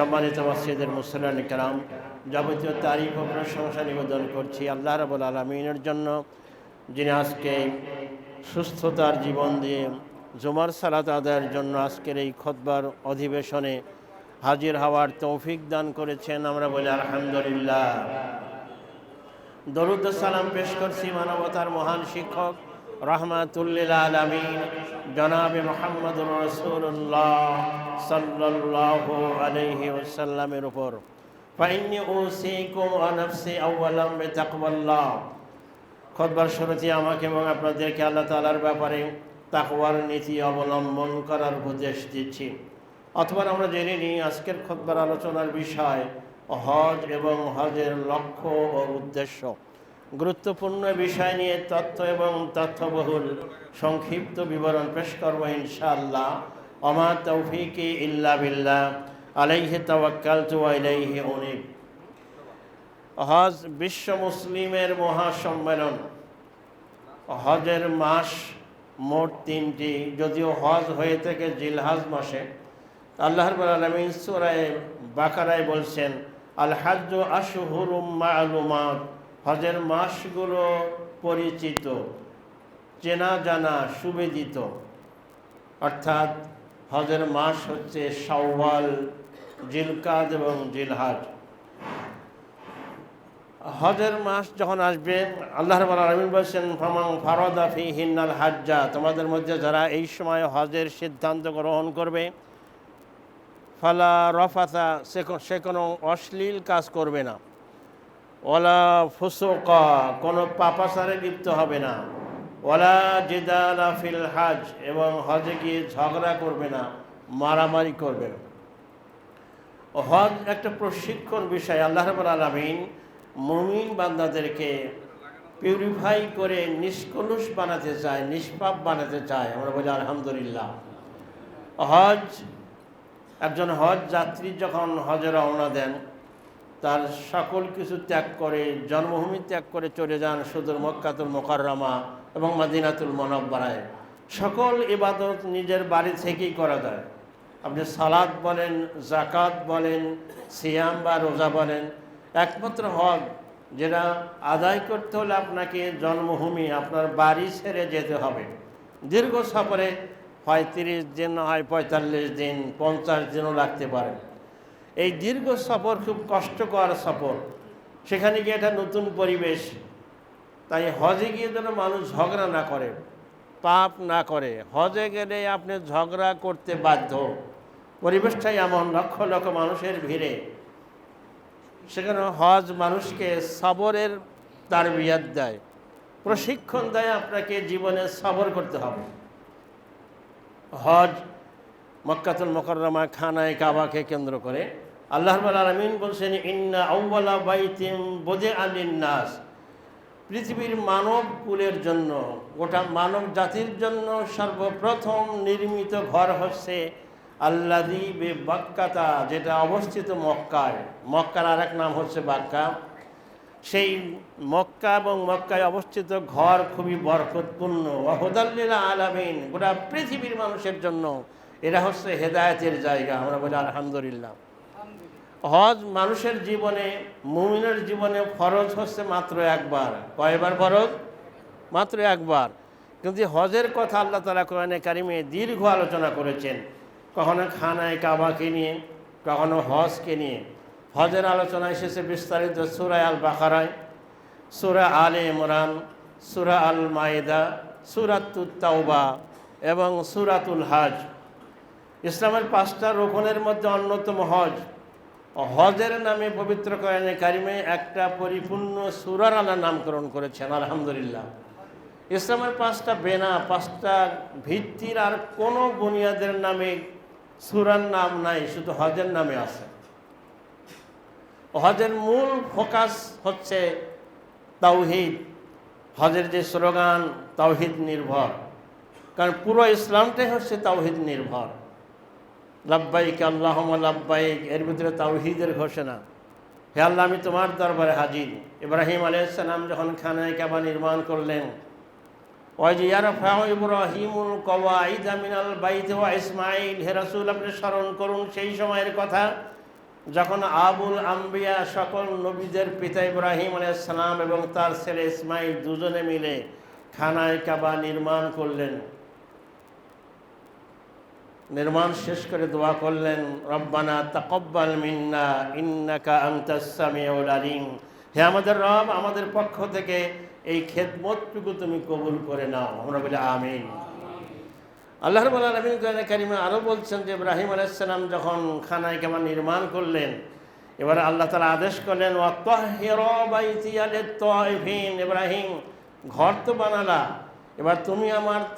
সম্মানিত মসজিদের মুসল্লিয়ান কিরাম, যাবতীয় তারিফ ও প্রশংসা নিবেদন করছি আল্লাহ রাব্বুল আলামিনের জন্য, যিনি আজকে সুস্থতার জীবন দিয়ে জুমার সালাত আদায়ের জন্য আজকের এই খুতবার অধিবেশনে হাজির হওয়ার তৌফিক দান করেছেন। আমরা বলি আলহামদুলিল্লাহ। দরুদ ও সালাম পেশ করছি মানবতার মহান শিক্ষক রাহমাতুল্লিল আলামিন জনাবে মুহাম্মদুর রাসূলুল্লাহ সাল্লাল্লাহু আলাইহি ওয়াসাল্লামের উপর। ফাইন্নী উসিকুম ওয়া নাফসি আওয়ালাম বিতাকওয়াল্লাহ। খুতবার শুরুতে আমাকে এবং আপনাদেরকে আল্লাহ তাআলার ব্যাপারে তাকওয়ার নীতি অবলম্বন করার উপদেশ দিচ্ছি। অথবা আমরা জেনে নিই আজকের খুতবার আলোচনার বিষয় হজ এবং হজের লক্ষ্য ও উদ্দেশ্য। গুরুত্বপূর্ণ বিষয় নিয়ে তথ্য এবং তথ্যবহুল সংক্ষিপ্ত বিবরণ পেশ করব ইনশাআল্লাহ। ওমা তৌফিকি ইল্লা বিল্লাহ, আলাইহি তাওয়াক্কালতু ওয়া ইলাইহি উনীব। হজ বিশ্ব মুসলিমের মহাসম্মেলন। হজের মাস মোট 3টি, যদিও হজ হয়ে থাকে জিলহজ মাসে। আল্লাহ রাব্বুল আলামিন সূরা বাকারায় বলছেন, আল হাজ্জু আশহুরুম মা'লুমাত। হজের মাসগুলো পরিচিত, চেনা জানা, সুবিদিত। অর্থাৎ হজের মাস হচ্ছে শাওয়াল, জিলকাদ এবং জিলহজ। হজের মাস যখন আসবে, আল্লাহ রাব্বুল আলামিন বলছেন, ফামান ফারাদা ফীহিন্নাল হাজ্জা। তোমাদের মধ্যে যারা এই সময় হজের সিদ্ধান্ত গ্রহণ করবে, ফালা রফাথা, সে কোনো অশ্লীল কাজ করবে না। ওয়ালা ফুসুকা, কোনো পাপাচারে লিপ্ত হবে না। ওয়ালা জিদালা ফিল হজ, এবং হজে গিয়ে ঝগড়া করবে না, মারামারি করবে না। হজ একটা প্রশিক্ষণ বিষয়। আল্লাহ রাব্বুল আলামিন মুমিন বান্দাদেরকে পিউরিফাই করে নিষ্কলুষ বানাতে চায়, নিষ্পাপ বানাতে চায়। আমরা বলি আলহামদুলিল্লাহ। হজ, একজন হজ যাত্রী যখন হজে রওনা দেন, তার সকল কিছু ত্যাগ করে, জন্মভূমি ত্যাগ করে চলে যান সুদূর মক্কাতুল মুকাররমা এবং মদিনাতুল মুনাওয়ারায়। সকল ইবাদত নিজের বাড়ি থেকেই করা যায়। আপনি সালাত বলেন, যাকাত বলেন, সিয়াম বা রোজা বলেন, একমাত্র হজ যেটা আদায় করতে হলে আপনাকে জন্মভূমি, আপনার বাড়ি ছেড়ে যেতে হবে। দীর্ঘ সফরে হয় 30 দিন, হয় 45 দিন, 50 দিনও লাগতে পারে। এই দীর্ঘ সফর খুব কষ্টকর সফর। সেখানে গিয়ে একটা নতুন পরিবেশ। তাই হজে গিয়ে যেন মানুষ ঝগড়া না করে, পাপ না করে। হজে গেলে আপনি ঝগড়া করতে বাধ্য। পরিবেশটাই এমন, লক্ষ লক্ষ মানুষের ভিড়ে। সেখানে হজ মানুষকে সবরের তারবিয়াত দেয়, প্রশিক্ষণ দেয়। আপনাকে জীবনে সবর করতে হবে। হজ মক্কাতুল মুকাররমা, খানায়ে কাবাকে কেন্দ্র করে আল্লাহ রাব্বুল আলামিন বলছেন, ইন্না আউওয়ালা বাইতিন বুদিআ লিন-নাস। পৃথিবীর মানব কুলের জন্য, গোটা মানব জাতির জন্য সর্বপ্রথম নির্মিত ঘর হচ্ছে আল্লাযী বিবাক্কাতা, যেটা অবস্থিত মক্কায়। মক্কার আরেক নাম হচ্ছে বাক্কা। সেই মক্কা এবং মক্কায় অবস্থিত ঘর খুবই বরকতপূর্ণ। ওয়া হুদাল লিল আলামিন, গোটা পৃথিবীর মানুষের জন্য এরা হচ্ছে হেদায়েতের জায়গা। আমরা বলি আলহামদুলিল্লাহ। হজ মানুষের জীবনে, মুমিনের জীবনে ফরজ হচ্ছে মাত্র একবার। কয়বার ফরজ? মাত্র একবার। কিন্তু হজের কথা আল্লাহ তাআলা কোরআনে কারিমে দীর্ঘ আলোচনা করেছেন। কখনো খানায়ে কাবাকে নিয়ে, কখনো হজকে নিয়ে। হজের আলোচনা এসেছে বিস্তারিত সূরা আল বাকারায়, সূরা আলে ইমরান, সূরা আল মায়েদা, সূরাতুত তাওবা এবং সূরাতুল হজ। ইসলামের 5টা রুকনের মধ্যে অন্যতম হজ। হজের নামে পবিত্র কোরআনে কারিমে একটা পরিপূর্ণ সূরার আল্লাহ নামকরণ করেছেন, আলহামদুলিল্লাহ। ইসলামের 5টা বেনা, 5টা ভিত্তির আর কোনো বুনিয়াদের নামে সূরার নাম নাই, শুধু হজের নামে আছে। হজের মূল ফোকাস হচ্ছে তাওহীদ। হজের যে স্লোগান, তাওহীদ নির্ভর। কারণ পুরো ইসলামটাই হচ্ছে তাওহীদ নির্ভর। লাব্বাইক আল্লাহুম্মা লাব্বাইক, এর ভিতরে তাওহীদের ঘোষণা। হে আল্লাহ, আমি তোমার দরবারে হাজির। ইব্রাহিম আলাইহিস সালাম যখন খানায়ে কাবা নির্মাণ করলেন, ওয়াইজ ইয়ারফাউ ইব্রাহিমুল কওয়াইদা মিনাল বাইতি ওয়া ইসমাঈল, হে রাসূল আপনি স্মরণ করুন সেই সময়ের কথা যখন আবুল আম্বিয়া সকল নবীদের পিতা ইব্রাহিম আলাইহিস সালাম এবং তার ছেলে ইসমাইল দুজনে মিলে খানায় কাবা নির্মাণ করলেন, নির্মাণ শেষ করে দোয়া করলেন, রব্বানা তাকাব্বাল মিন্না ইন্নাকা আনতাস সামিউল আলিম। হে আমাদের রব, আমাদের পক্ষ থেকে এই খেদমতটুকু তুমি কবুল করে নাও। আমরা বলি আমিন। আল্লাহ রাব্বুল আলামিন কোরআনে কারিমে আরও বলছেন যে ইব্রাহিম আলাইহিস সালাম যখন খানায় কাবা নির্মাণ করলেন, এবার আল্লাহ তাআলা আদেশ করলেন, ওয়াত্তাহিরু বাইতিয়া লিত-তাইফিন। ইব্রাহিম, ঘর তো বানালা, এবার তুমি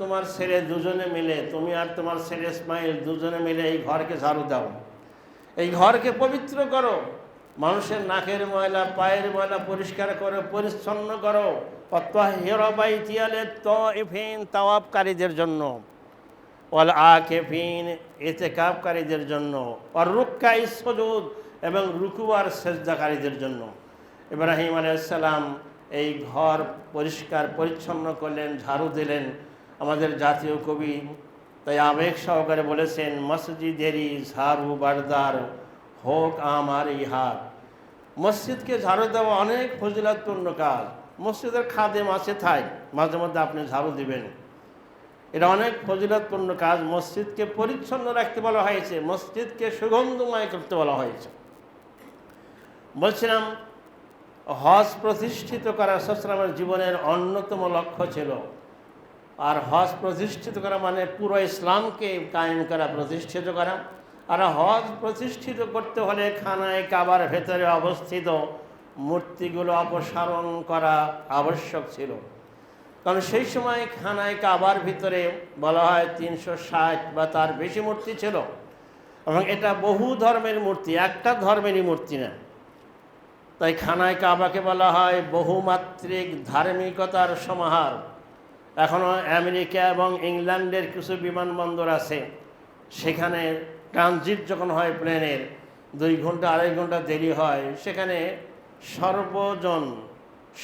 তোমার ছেলে দুজনে মিলে, তুমি আর তোমার ছেলে ইসমাইল দুজনে মিলে এই ঘরকে ঝাড়ু দাও, এই ঘরকে পবিত্র করো, মানুষের নাকের ময়লা পায়ের ময়লা পরিষ্কার করো, পরিচ্ছন্ন করো। ওয়াত্তাহিরু বাইতিয়া লিত-তাইফিন, তাওয়াফকারীদের জন্য, ওয়াল আকিফিন, ইতিকাফকারীদের জন্য, আর রুক্কাই সুজুদ, এবং রুকু আর সেজদাকারীদের জন্য। ইব্রাহিম আলাইহিস সালাম এই ঘর পরিষ্কার পরিচ্ছন্ন করলেন, ঝাড়ু দিলেন। আমাদের জাতীয় কবি তাই আবেগ সহকারে বলেছেন, মসজিদেরই ঝাড়ু বারদার হোক আমার ইহাদ। মসজিদকে ঝাড়ু দেওয়া অনেক ফজিলতপূর্ণ কাজ। মসজিদের খাদেম আছে থাই, মাঝে মধ্যে আপনি ঝাড়ু দিবেন, এটা অনেক ফজিলতপূর্ণ কাজ। মসজিদকে পরিচ্ছন্ন রাখতে বলা হয়েছে, মসজিদকে সুগন্ধময় করতে বলা হয়েছে। বলছিলাম, হজ প্রতিষ্ঠিত করা রাসূলের জীবনের অন্যতম লক্ষ্য ছিল। আর হজ প্রতিষ্ঠিত করা মানে পুরো ইসলামকে কায়েম করা, প্রতিষ্ঠিত করা। আর হজ প্রতিষ্ঠিত করতে হলে খানায় কাবার ভেতরে অবস্থিত মূর্তিগুলো অপসারণ করা আবশ্যক ছিল। কারণ সেই সময় খানায় কাবার ভিতরে বলা হয় 360 বা তার বেশি মূর্তি ছিল, এবং এটা বহু ধর্মের মূর্তি, একটা ধর্মেরই মূর্তি না। তাই খানায় কাবাকে বলা হয় বহুমাত্রিক ধার্মিকতার সমাহার। এখনও আমেরিকা এবং ইংল্যান্ডের কিছু বিমানবন্দর আছে, সেখানে ট্রানজিট যখন হয় প্লেনের 2 ঘন্টা 2.5 ঘন্টা দেরি হয়, সেখানে সর্বজন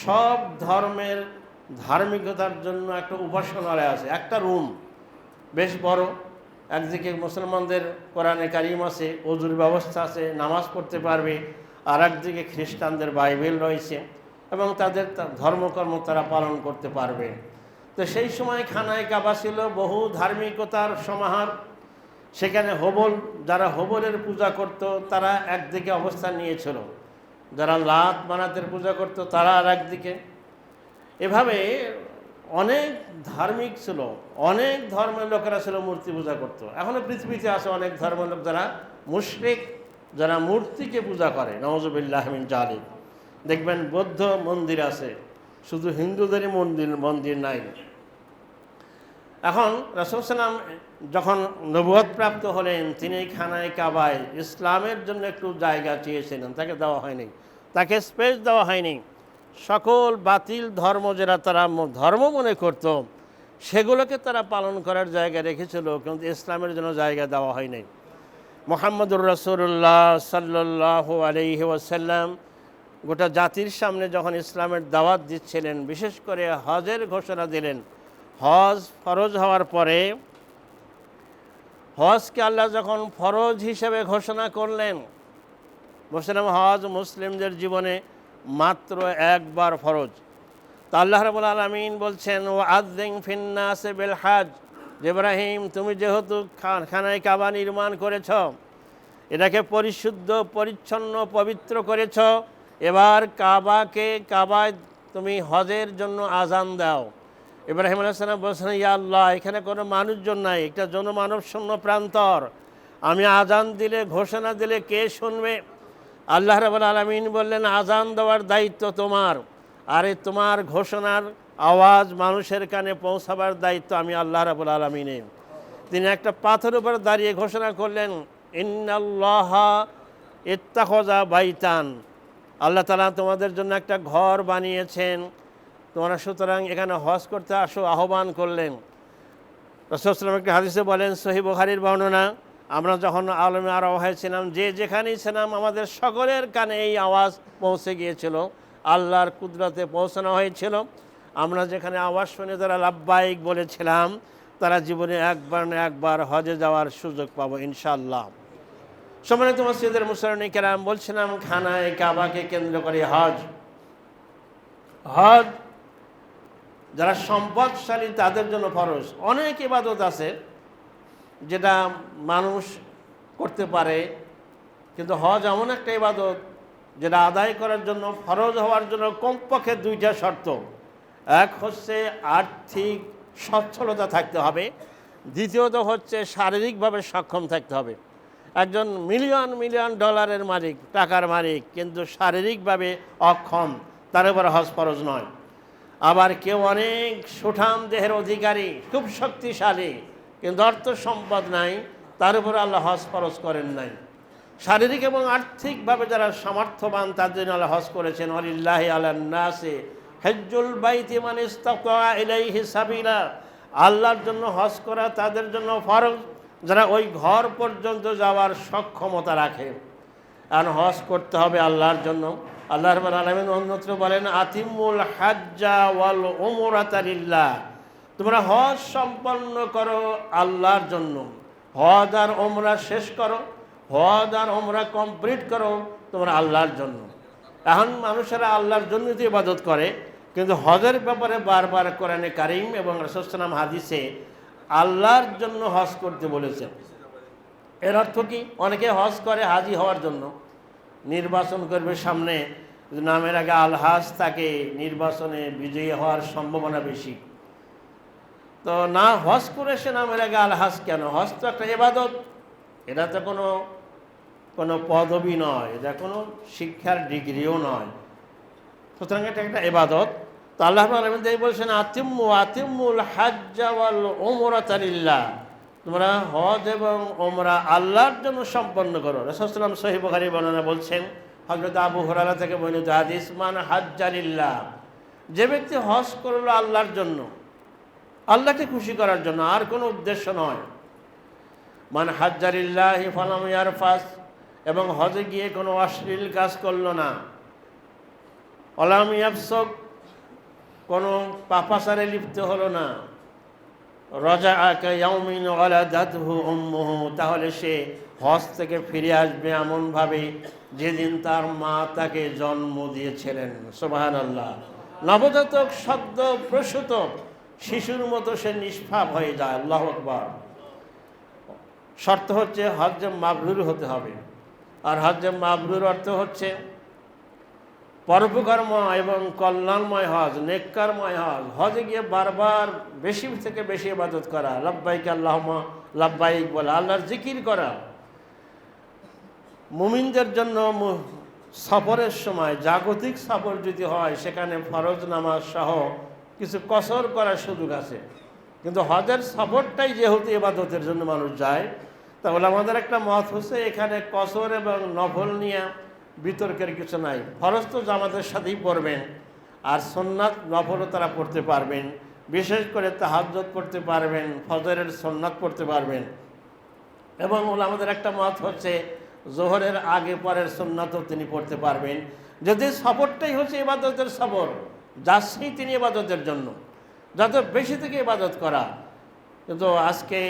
সব ধর্মের ধার্মিকতার জন্য একটা উপাসনালয় আছে, একটা রুম বেশ বড়। একদিকে মুসলমানদের কোরআনে কারিম আছে, ওযুর ব্যবস্থা আছে, নামাজ পড়তে পারবে। আর একদিকে খ্রিস্টানদের বাইবেল রয়েছে এবং তাদের ধর্মকর্ম তারা পালন করতে পারবে। তো সেই সময় খানায় কাবা ছিল বহু ধার্মিকতার সমাহার। সেখানে হোবল, যারা হোবলের পূজা করত তারা একদিকে অবস্থান নিয়েছিল, যারা লাত মানাতের পূজা করত তারা আর একদিকে। এভাবে অনেক ধার্মিক ছিল, অনেক ধর্মের লোকেরা ছিল মূর্তি পূজা করত। এখনও পৃথিবীতে আছে অনেক ধর্মের লোক যারা মুশরিক, যারা মূর্তিকে পূজা করে, নাউযুবিল্লাহ মিন যালিক। দেখবেন বৌদ্ধ মন্দির আছে, শুধু হিন্দুদেরই মন্দির নাই। এখন রাসূল সাল্লাল্লাহু আলাইহি ওয়াসাল্লাম যখন নবুয়ত প্রাপ্ত হলেন, তিনি খানায় কাবায় ইসলামের জন্য একটু জায়গা চেয়েছিলেন, তাকে দেওয়া হয়নি, তাকে স্পেস দেওয়া হয়নি। সকল বাতিল ধর্ম যারা তারা ধর্ম মনে করত, সেগুলোকে তারা পালন করার জায়গা রেখেছিল, কিন্তু ইসলামের জন্য জায়গা দেওয়া হয়নি। মুহাম্মদুর রাসূলুল্লাহ সাল্লাল্লাহু আলাইহি ওয়াসাল্লাম গোটা জাতির সামনে যখন ইসলামের দাওয়াত দিচ্ছিলেন, বিশেষ করে হজের ঘোষণা দিলেন। হজ ফরজ হওয়ার পরে হজকে আল্লাহ যখন ফরজ হিসেবে ঘোষণা করলেন, বলছিলাম হজ মুসলিমদের জীবনে মাত্র একবার ফরজ। তা আল্লাহ রাব্বুল আলামিন বলছেন, ও আযযিন ফিন্নাসি বিল হজ, ইব্রাহিম তুমি যেহেতু খানায় কাবা নির্মাণ করেছ, এটাকে পরিশুদ্ধ পরিচ্ছন্ন পবিত্র করেছ, এবার কাবায় তুমি হজের জন্য আজান দাও। ইব্রাহিম আলাইহিস সালাম বলছেন, ইয়া আল্লাহ, এখানে কোনো মানুষজন নাই, একটা জনমানব শূন্য প্রান্তর, আমি আজান দিলে, ঘোষণা দিলে কে শুনবে? আল্লাহ রাব্বুল আলামিন বললেন, আজান দেওয়ার দায়িত্ব তোমার, আরে তোমার ঘোষণার আওয়াজ মানুষের কানে পৌঁছাবার দায়িত্ব আমি আল্লাহ রাব্বুল আলামিনের। তিনি একটা পাথর উপর দাঁড়িয়ে ঘোষণা করলেন, ইন্নাল্লাহা ইত্তাখাযা বাইতান, আল্লাহ তাআলা তোমাদের জন্য একটা ঘর বানিয়েছেন, তোমরা সুতরাং এখানে হজ করতে আসো, আহ্বান করলেন। রাসূল সাল্লাল্লাহু আলাইহি ওয়াসাল্লাম একটা হাদিসে বলেন, সহিহ বুখারীর বর্ণনা, আমরা যখন আলমে আরব হয়েছিলাম, যে যেখানেই ছিলাম আমাদের সকলের কানে এই আওয়াজ পৌঁছে গিয়েছিল, আল্লাহর কুদরতে পৌঁছানো হয়েছিল। আমরা যেখানে আওয়াজ শুনে যারা লাব্বাইক বলেছিলাম, তারা জীবনে একবার না একবার হজে যাওয়ার সুযোগ পাবো ইনশাআল্লাহ। সম্মানিত মসজিদের মুসল্লিন কেরাম, বলছিলাম খানায়ে কাবাকে কেন্দ্র করে হজ যারা সম্পদশালী তাদের জন্য ফরজ। অনেক ইবাদত আছে যেটা মানুষ করতে পারে, কিন্তু হজ এমন একটা ইবাদত যেটা আদায় করার জন্য, ফরজ হওয়ার জন্য কমপক্ষে দুইটা শর্ত। এক হচ্ছে আর্থিক সচ্ছলতা থাকতে হবে, দ্বিতীয়ত হচ্ছে শারীরিকভাবে সক্ষম থাকতে হবে। একজন মিলিয়ন মিলিয়ন ডলারের মালিক, টাকার মালিক, কিন্তু শারীরিকভাবে অক্ষম, তার উপরে হজ ফরজ নয়। আবার কেউ অনেক সুঠাম দেহের অধিকারী, খুব শক্তিশালী, কিন্তু অর্থ সম্পদ নাই, তার উপরে আল্লাহ হজ ফরজ করেন নাই। শারীরিক এবং আর্থিকভাবে যারা সামর্থ্যবান তার জন্য আল্লাহ হজ করেছেন। ওয়ালিল্লাহি আলান নাসি হজ্জুল বাইতি মান ইসতাতা ইলাইহি সাবিলা, আল্লাহর জন্য হজ করা তাদের জন্য ফরজ যারা ওই ঘর পর্যন্ত যাওয়ার সক্ষমতা রাখে। আর হজ করতে হবে আল্লাহর জন্য। আল্লাহ রাব্বুল আলামিন অন্যত্র বলেন, আতিমুল হাজ্জা ওয়াল উমরাতা লিল্লাহ, তোমরা হজ সম্পন্ন করো আল্লাহর জন্য। হজ আর ওমরা শেষ করো, হজ আর ওমরা কমপ্লিট করো তোমরা আল্লাহর জন্য। এখন মানুষেরা আল্লাহর জন্য তো ইবাদত করে, কিন্তু হজের ব্যাপারে বারবার কোরআনে কারিম এবং রাসূল সাল্লাল্লাহু আলাইহি ওয়াসাল্লাম হাদিসে আল্লাহর জন্য হজ করতে বলেছেন। এর অর্থ কি? অনেকে হজ করে হাজি হওয়ার জন্য, নির্বাচন করবে সামনে, নামের আগে আলহাজ, তাকে নির্বাচনে বিজয়ী হওয়ার সম্ভাবনা বেশি। তো না, হজ করে সে নামের আগে আলহাজ কেন? হজ তো একটা ইবাদত, এটা তো কোনো পদবি নয়, এটা কোনো শিক্ষার ডিগ্রিও নয়, সুতরাং এটা একটা ইবাদত। তো আল্লাহ রাব্বুল আলামিন বলছেন, আতিমুল হাজ্জা ওয়াল উমরাতা লিল্লাহ, তোমরা হজ এবং ওমরা আল্লাহর জন্য সম্পন্ন করো। রাসূল সাল্লাল্লাহু আলাইহি ওয়াসাল্লাম সহিহ বুখারী বর্ণনা বলছেন, হযরত আবু হুরায়রা থেকে বর্ণিত হাদিস, মান হাজ্জা লিল্লাহ, যে ব্যক্তি হজ করলো আল্লাহর জন্য, আল্লাহকে খুশি করার জন্য, আর কোনো উদ্দেশ্য নয়। মান হাজ্জা লিল্লাহি ফালাম ইয়ারফাস, এবং হজে গিয়ে কোনো অশ্লীল কাজ করলো না। ওয়ালাম ইয়াফসুক, কোনো পাপাচারে লিপ্ত হলো না। রাজাআ কায়াউমিন ওয়ালাদাতহু উম্মুহু, তাহলে সে হজ থেকে ফিরে আসবে এমনভাবে যেদিন তার মা তাকে জন্ম দিয়েছিলেন। সুবহানাল্লাহ। নবজাতক সদ্য প্রসূত শিশুর মতো সে নিষ্পাপ হয়ে যায়। আল্লাহু আকবার। শর্ত হচ্ছে হজ্জে মাবরুর হতে হবে। আর হজ্জে মাবরুর অর্থ হচ্ছে পরোপকারম এবং কল্যাণময় হজ, নেককারময় হজ। হজে গিয়ে বারবার বেশি থেকে বেশি ইবাদত করা, লাব্বাইক আল্লাহুম্মা লাব্বাইক বলা, আল্লাহর জিকির করা। মুমিনদের জন্য সফরের সময়, জাগতিক সফর যদি হয়, সেখানে ফরজ নামাজ সহ কিছু কসর করার সুযোগ আছে। কিন্তু হজের সফরটাই যেহেতু ইবাদতের জন্য মানুষ যায়, তাহলে আমাদের একটা মত হচ্ছে এখানে কসর এবং নফল নিয়ে বিতর্কের কিছু নাই। ফরজ তো জামাতের সাথেই পড়বেন, আর সুন্নাত নফলও তারা পড়তে পারবেন। বিশেষ করে তাহাজ্জুদ পড়তে পারবেন, ফজরের সুন্নাত পড়তে পারবেন। এবং আমাদের একটা মত হচ্ছে জোহরের আগে পরের সুন্নাতও তিনি পড়তে পারবেন, যদি সফরটাই হচ্ছে ইবাদতের সফর, যাচ্ছেই তিনি ইবাদতের জন্য, যত বেশি থেকে ইবাদত করা। কিন্তু আজকে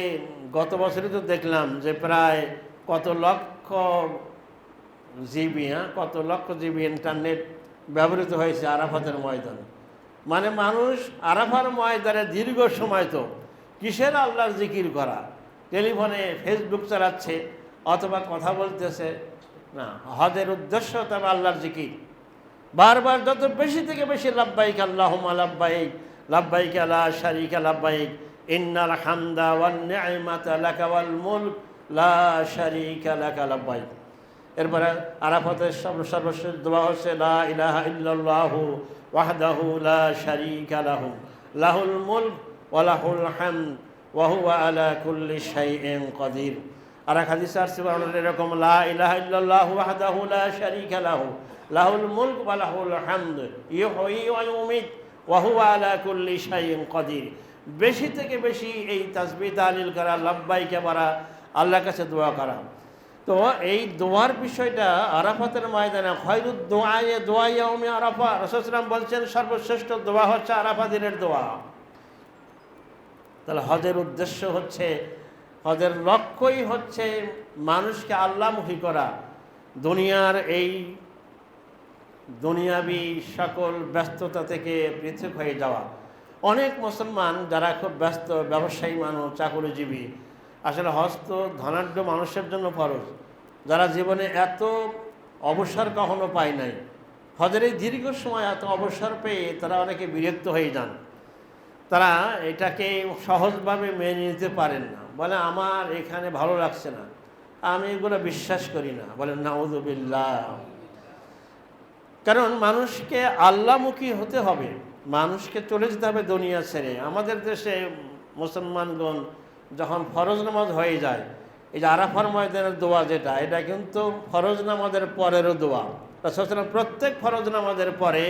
গত বছরই তো দেখলাম যে প্রায় কত লক্ষ জিবি ইন্টারনেট ব্যবহৃত হয়েছে আরাফাতের ময়দানে। মানে মানুষ আরাফার ময়দানে দীর্ঘ সময় তো কিসের আল্লাহর জিকির করা, টেলিফোনে ফেসবুক চালাচ্ছে অথবা কথা বলতেছে না। হজের উদ্দেশ্য তবে আল্লাহর জিকির। বারবার যত বেশি থেকে বেশি লাব্বাইক আল্লাহুম্মা লাব্বাইক, লাব্বাইক লা শারীকা লাব্বাইক, ইন্নাল হামদা ওয়ান নি'মাতা লাকা ওয়াল মুলক লা শারীকা লাকা লাব্বাইক। এরপরে আরাফাতের সর্বশেষ দোয়া হচ্ছে লা ইলাহা ইল্লাল্লাহু ওয়াহদাহু লা শারীকা লাহু লাহুল মুলক ওয়া লাহুল হামদ ওয়া হুয়া আলা কুল্লি শাইইন কাদির। আর এক হাদিসে আসছে এরকম, লা ইলাহা ইল্লাল্লাহু ওয়াহদাহু লা শারীকা লাহু লাহুল মুলক ওয়া লাহুল হামদ ইউহয়ি ওয়া ইউমীত ওয়া হুয়া আলা কুল্লি শাইইন কাদির। বেশি থেকে বেশি এই তাসবিহ তাহলিল করা, লাব্বাইকে বলা, আল্লাহর কাছে দোয়া করা। তো এই দোয়ার বিষয়টা আরাফাতের ময়দানে খয়রুদ দোয়ায়ে দোয়া ইয়াউমি আরাফা, রাসূল সাল্লাল্লাহু আলাইহি ওয়াসাল্লাম বলছেন সর্বশ্রেষ্ঠ দোয়া হচ্ছে আরাফা দিনের দোয়া। তাহলে হজের উদ্দেশ্য হচ্ছে হজের লক্ষ্যই হচ্ছে মানুষকে আল্লাহমুখী করা, দুনিয়ার এই দুনিয়াবি সকল ব্যস্ততা থেকে পৃথক হয়ে যাওয়া। অনেক মুসলমান যারা খুব ব্যস্ত, ব্যবসায়ী মানুষ, চাকরিজীবী, আসলে হজ তো ধনাঢ্য মানুষের জন্য ফরজ, যারা জীবনে এত অবসর কখনো পায় নাই, হজের এই দীর্ঘ সময় এত অবসর পেয়ে তারা অনেকে বিরক্ত হয়ে যান। তারা এটাকে সহজভাবে মেনে নিতে পারেন না, বলে আমার এখানে ভালো লাগছে না, আমি এগুলো বিশ্বাস করি না, বলেন নাউযুবিল্লাহ। কারণ মানুষকে আল্লাহমুখী হতে হবে, মানুষকে চলে যেতে হবে দুনিয়া ছেড়ে। আমাদের দেশে মুসলমানগণ যখন ফরজ নামাজ হয়ে যায়, এই যে আরাফার ময়দানের দোয়া যেটা, এটা কিন্তু ফরজ নামাজের পরেরও দোয়া। রাসূল প্রত্যেক ফরজ নামাজের পরে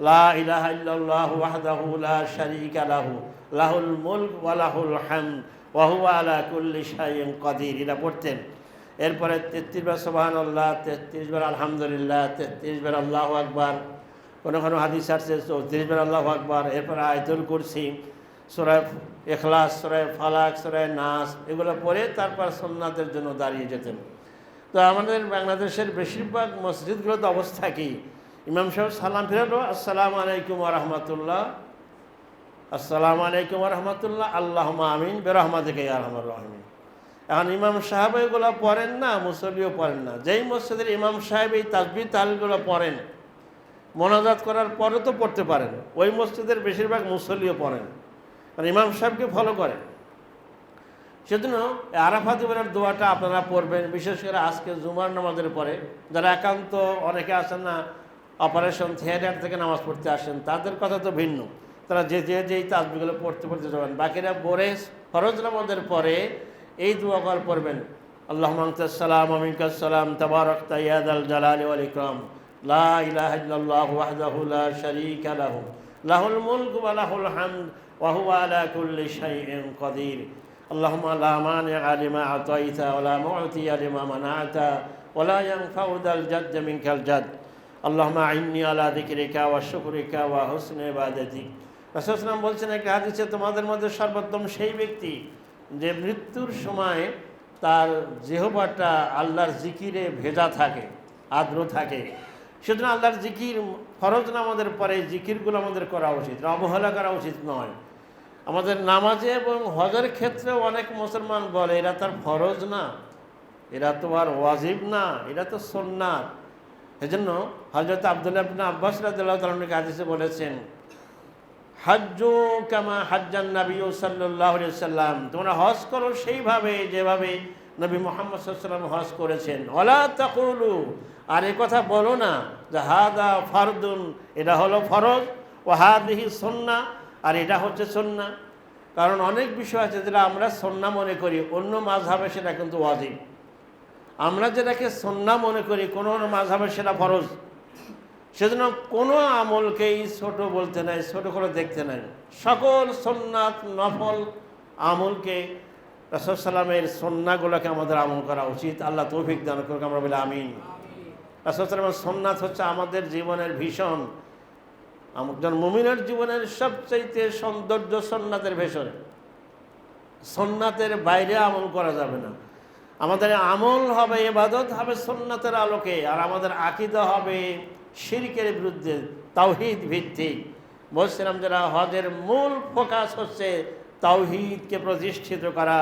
লা ইলাহা ইল্লাল্লাহু ওয়াহদাহু লা শারীকা লাহু লাহুল মুলক ওয়া লাহুল হামদ ওয়া হুয়া আলা কুল্লি শাইইন কাদির, এটা পড়তেন। এরপরে 33 বার সুবহানাল্লাহ, 33 বার আলহামদুলিল্লাহ, 33 বার আল্লাহু আকবার, কোনো কোনো হাদিস আসছে 34 বার আল্লাহু আকবার। এরপরে আয়াতুল কুরসি, সূরা ইখলাস, সূরা ফালাক, সূরা নাস, এগুলো পড়ে তারপর সুন্নাতের জন্য দাঁড়িয়ে যেতেন। তো আমাদের বাংলাদেশের বেশিরভাগ মসজিদগুলোতে অবস্থা কি, ইমাম সাহেব সালাম ফিরালো, আসসালামু আলাইকুম ওয়া রাহমাতুল্লাহ, আসসালামু আলাইকুম ওয়া রাহমাতুল্লাহ, আল্লাহুম্মা আমিন বিরহমাতিকা ইয়া আরহামার রাহিমিন। এখন ইমাম সাহেব এগুলো পড়েন না, মুসল্লিও পড়েন না। যেই মসজিদের ইমাম সাহেব এই তাসবিহ তাহলিলগুলো পড়েন, মোনাজাত করার পরে তো পড়তে পারেন, ওই মসজিদের বেশিরভাগ মুসল্লিও পড়েন, কারণ ইমাম সাহেবকে ফলো করেন। সেজন্য আরাফাত দিবসের দোয়াটা আপনারা পড়বেন, বিশেষ করে আজকে জুমার নামাজের পরে। যারা একান্ত অনেকে আসেন না, অপারেশন থিয়েটার থেকে নামাজ পড়তে আসেন, তাদের কথা তো ভিন্ন, তারা যেই তাসবিহগুলো পড়তে যাবেন। বাকিরা পরে ফরজ নামাজের পরে এই দোয়া পড়বেন, আল্লাহুম্মা আনতাস সালাম ওয়া মিনকাস সালাম তাবারাকতা ইয়া যাল জালালি ওয়াল ইকরাম, লা ইলাহা ইল্লাল্লাহু ওয়াহদাহু লা শারীকা লাহু লাহুল মুলকু ওয়া লাহুল হামদ ওয়া হুয়া আলা কুল্লি শাইইন কাদির। আল্লাহুম্মা লা মানিআ লিমা আতাইতা ওয়া লা মু'তিয়া লিমা মানা'তা ওয়া লা ইয়ানফাউ যাল জাদ্দি মিনকাল জাদ। আল্লাহুম্মা আইন্নি আলা যিকরিকা ওয়া শুকরিকা ওয়া হুসনি ইবাদাতিক। রাসূল সাল্লাল্লাহু আলাইহি ওয়াসাল্লাম বলছেন একটা হাদিসে, তোমাদের মধ্যে সর্বোত্তম সেই ব্যক্তি যে মৃত্যুর সময় তার জিহ্বাটা আল্লাহর জিকিরে ভেজা থাকে, আর্দ্র থাকে। সেজন্য আল্লাহর জিকির ফরজ নামাজের পরে জিকিরগুলো আমাদের করা উচিত, অবহেলা করা উচিত নয়। আমাদের নামাজে এবং হজের ক্ষেত্রেও অনেক মুসলমান বলে এরা তার ফরজ না, এরা তো আর ওয়াজিব না, এরা তো সুন্নাত। এজন্য হযরত আব্দুল্লাহ ইবনে আব্বাস রাদিয়াল্লাহু তাআলা আনহু হাদিসে বলেছেন, হাজ্জু কামা হাজ্জান নবী সাল্লাল্লাহু আলাইহি ওয়াসাল্লাম, তোমরা হজ করো সেইভাবে যেভাবে নবী মুহাম্মদ সাল্লাল্লাহু আলাইহি ওয়াসাল্লাম হজ করেছেন। ওয়ালা তাকুলু, আর এই কথা বলো না যে হাদা ফারদুন, এটা হলো ফরজ, ও হাদিহি সুন্নাহ, আর এটা হচ্ছে সুন্নাহ। কারণ অনেক বিষয় আছে যেটা আমরা সুন্নাহ মনে করি, অন্য মাযহাবে সেটা কিন্তু ওয়াজিব। আমরা যেটাকে সুন্নাহ মনে করি কোনো মাযহাবে সেটা ফরজ। সেজন্য কোনো আমলকেই ছোট বলতে নাই, ছোট করে দেখতে নাই। সকল সুন্নাত নফল আমলকে রাসূল সাল্লামের সুন্নাহগুলোকে আমাদের আমল করা উচিত। আল্লাহ তৌফিক দান করুক, আমরা বলি আমিন। রাসূল সাল্লামের সুন্নাত হচ্ছে আমাদের জীবনের ভীষণ, একজন মুমিনের জীবনের সবচাইতে সৌন্দর্য সুন্নাতের ভেষজ। সুন্নাতের বাইরে আমল করা যাবে না। আমাদের আমল হবে, ইবাদত হবে সুন্নাতের আলোকে, আর আমাদের আকীদা হবে শিরকের বিরুদ্ধে, তাওহীদ ভিত্তিক। বলছিলাম যারা হজের মূল ফোকাস হচ্ছে তাওহীদকে প্রতিষ্ঠিত করা।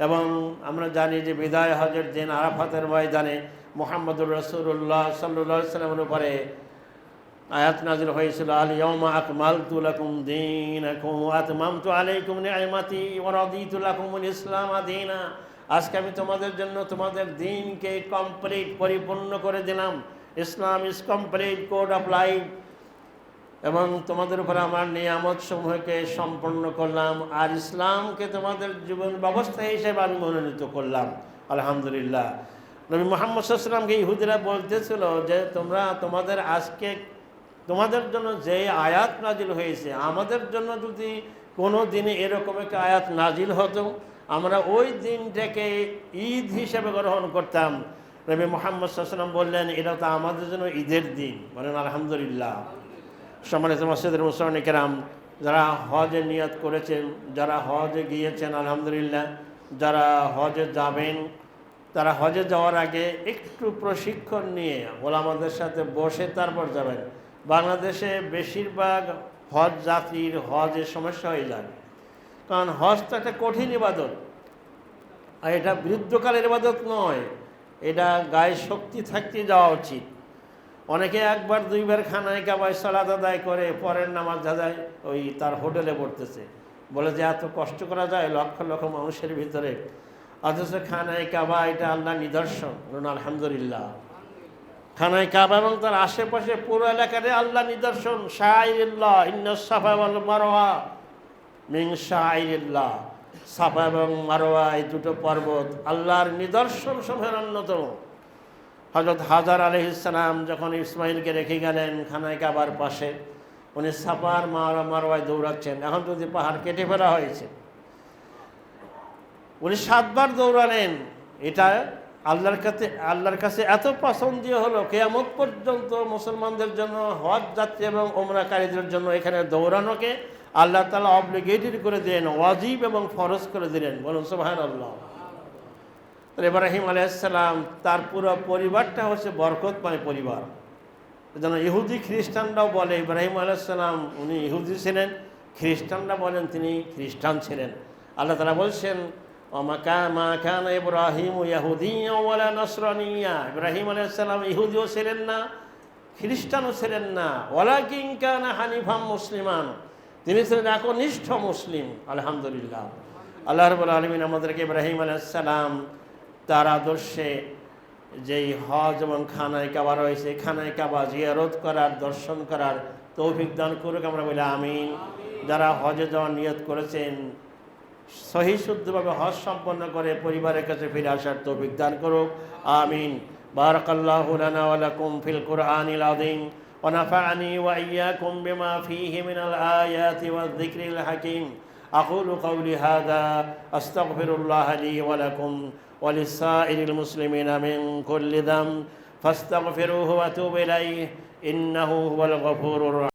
এবং আমরা জানি যে বিদায় হজের দিন আরাফাতের ময়দানে মুহাম্মদুর রাসূলুল্লাহ সাল্লাল্লাহু আলাইহি ওয়াসাল্লামের উপরে আয়াত নাযিল হয়েছিল, আল ইয়াউমা আকমালতু লাকুম দীনাকুম ওয়া আতমামতু আলাইকুম নি'মাতি ওয়া রাদিতু লাকুমুল ইসলাম দীনা। আজকে আমি তোমাদের জন্য তোমাদের দ্বীনকে কমপ্লিট, পরিপূর্ণ করে দিলাম। Islam is complete code of life, এবং তোমাদের উপরে আমার নিয়ামত সমূহকে সম্পন্ন করলাম, আর ইসলামকে তোমাদের জীবন ব্যবস্থা হিসেবে আমি মনোনীত করলাম। আলহামদুলিল্লাহ। নবী মুহাম্মদ সাল্লাল্লাহু আলাইহি ওয়াসাল্লামকে ইহুদিরা বলতেছিল যে তোমরা তোমাদের আজকে তোমাদের জন্য যে আয়াত নাজিল হয়েছে, আমাদের জন্য যদি কোনো দিনে এরকম একটা আয়াত নাজিল হতো, আমরা ওই দিনটাকে ঈদ হিসেবে গ্রহণ করতাম। নবী মুহাম্মদ সাল্লাল্লাহু আলাইহি ওয়াসাল্লাম বললেন, এটা তো আমাদের জন্য ঈদের দিন। বলেন আলহামদুলিল্লাহ। সম্মানিত মসজিদের মুসল্লিরা কিরাম, যারা হজে নিয়ত করেছেন, যারা হজে গিয়েছেন, আলহামদুলিল্লাহ যারা হজে যাবেন তারা হজে যাওয়ার আগে একটু প্রশিক্ষণ নিয়ে ওলামাদের সাথে বসে তারপর যাবেন। বাংলাদেশে বেশিরভাগ হজ যাত্রীর হজের সমস্যা হয়ে যায়, কারণ হজ তো একটা কঠিন ইবাদত, আর এটা বৃদ্ধকালের ইবাদত নয়, এটা গায়ে শক্তি থাকতে যাওয়া উচিত। অনেকে একবার দুইবার খানায় কাবায় সালাত আদায় করে পরের নামাজ আদায় ওই তার হোটেলে পড়তেছে, বলে যে এত কষ্ট করা যায় লক্ষ লক্ষ মানুষের ভিতরে, অথচ খানায় কাবা এটা আল্লাহ নিদর্শন। আলহামদুলিল্লাহ, খানায় কাবা এবং তার আশেপাশে পুরো এলাকাতে আল্লাহ নিদর্শন। শাইরিল্লাহ ইন্নাস সাফা ওয়াল মারওয়া মিন শাইরিল্লাহ, সাফা এবং মারওয়া এই দুটো পর্বত আল্লাহর নিদর্শন সমূহের অন্যতম। হযরত হাজার আলাইহিস সালাম যখন ইসমাইলকে রেখে গেলেন খানায় কাবার পাশে, উনি সাফার মারওয়ায় দৌড়াচ্ছেন। এখন যদি পাহাড় কেটে ফেলা হয়েছে, উনি 7 বার দৌড়ালেন। এটা আল্লাহর কাছে এত পছন্দীয় হলো, কিয়ামত পর্যন্ত মুসলমানদের জন্য, হজ যাত্রী এবং ওমরাকারীদের জন্য এখানে দৌড়ানোকে আল্লাহ তাআলা অব্লিগেটেড করে দিলেন, ওয়াজিব এবং ফরজ করে দিলেন। বলুন সুবহানাল্লাহ। ইব্রাহিম আলাইহিস সালাম তার পুরো পরিবারটা হচ্ছে বরকতময় পরিবার। যেন ইহুদি খ্রিস্টানরাও বলে ইব্রাহিম আলাইহিস সালাম উনি ইহুদি ছিলেন, খ্রিস্টানরা বলেন তিনি খ্রিস্টান ছিলেন। আল্লাহ তাআলা বলছেন মা কানা ইব্রাহিম ইয়াহুদিয়্যা ওয়ালা নাসরানিয়্যা, ইব্রাহিম আলাইহিস সালাম ইহুদিও ছিলেন না, খ্রিস্টানও ছিলেন না, ওয়ালাকিন কানা হানিফাম মুসলিমান, তিনি ছিলেন একনিষ্ঠ মুসলিম। আলহামদুলিল্লাহ, আল্লাহ রাব্বুল আলামিন আমাদেরকে ইব্রাহিম আলাইহিস সালাম তার আদর্শে যেই হজ এবং খানায় কাবা রয়েছে, খানায় কাবা জিয়ারত করার, দর্শন করার তৌফিক দান করুক। আমরা বলি আমিন। যারা হজে যাওয়ার নিয়ত করেছেন সহি শুদ্ধভাবে হজ সম্পন্ন করে পরিবারের কাছে ফিরে আসার তৌফিক দান করুক, আমিন। বারাকাল্লাহু লানা ওয়া লাকুম ফিল কুরআনিল আযীম ওয়া নাফা'নি ওয়া ইয়্যাকুম বিমা ফীহি মিনাল আয়াতি ওয়ায যিকরিল হাকীম। আকুলু কওলি হাযা আস্তাগফিরুল্লাহ লি ওয়া লাকুম ওয়া লিসাইরিল মুসলিমিনা মিন কুল্লি যাম ফাস্তাগফিরুহু ওয়া তুবু ইলাইহি ইন্নাহু হুয়াল গফুরুর